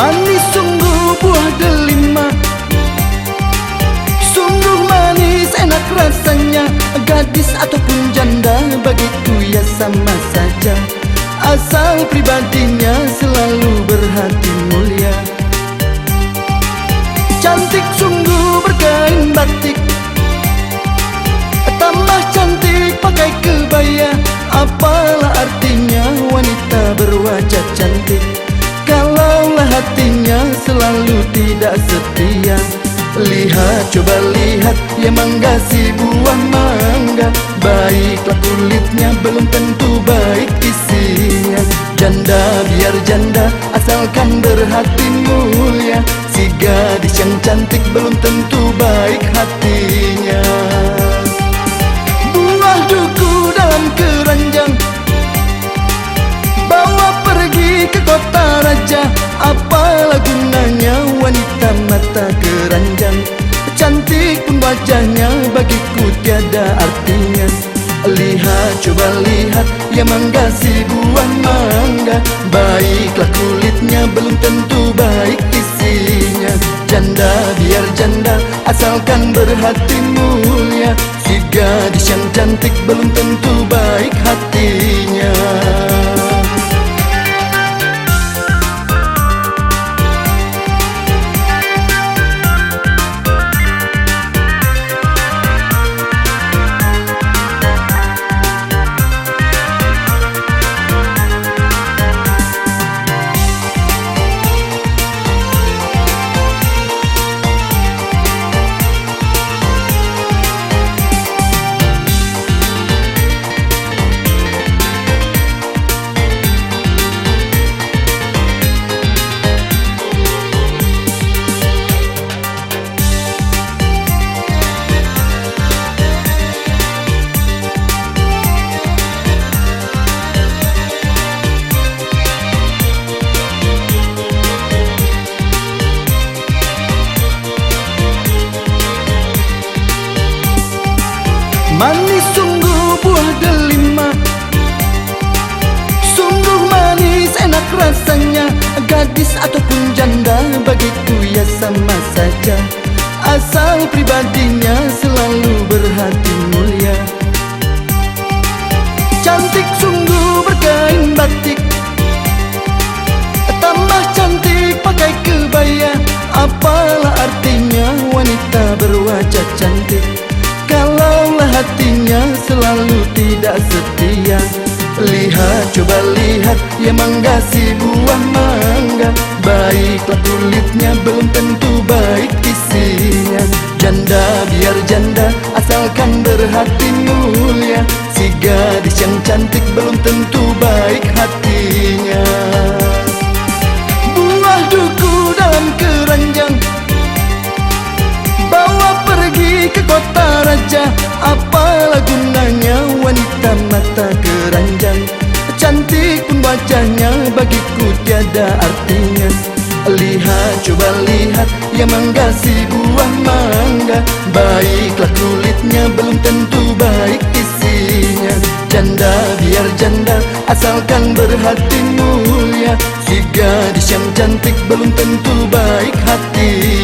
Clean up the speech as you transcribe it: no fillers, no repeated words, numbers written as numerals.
Manis sungguh buah delima, sungguh manis enak rasanya. Gadis ataupun janda bagiku ya sama saja, asal pribadinya selalu berhati mulia. Cantik sungguh berkain batik, tambah cantik pakai kebaya. Apalah artinya wanita berwajah cantik kalaulah hatinya selalu tidak setia. Lihat, coba lihat, ya mangga si buah mangga. Baiklah kulitnya, belum tentu baik isinya. Janda biar janda, asalkan berhati mulia. Si gadis yang cantik belum tentu baik hatinya. Buah duku dalam keranjang, bawa pergi ke kota raja. Apalah gunanya wanita mata keranjang, cantik pun wajahnya bagiku tiada artinya. Lihat, coba lihat, ya mangga si buah mangga. Baiklah kulitnya, belum tentu baik isinya. Janda biar janda, asalkan berhati mulia. Si gadis yang cantik belum tentu baik hatinya. Manis sungguh buah delima, sungguh manis enak rasanya. Gadis ataupun janda bagiku ya sama saja, asal pribadinya selalu berhati mulia. Cantik sungguh berkain batik, tambah cantik pakai kebaya. Apalah artinya wanita berwajah cantik kalaulah hatinya selalu tidak setia. Lihat, coba lihat, ya mangga si buah mangga. Baiklah kulitnya, belum tentu baik isinya. Janda biar janda, asalkan berhati mulia. Si gadis yang cantik belum tentu baik hatinya. Buah duku dalam keranjang, bawa pergi ke kota raja. Apalah gunanya wanita mata keranjang, cantik pun wajahnya bagiku tiada artinya. Lihat, coba lihat, ya mangga si buah mangga. Baiklah kulitnya, belum tentu baik isinya. Janda biar janda, asalkan berhati mulia. Si gadis yang cantik belum tentu baik hati.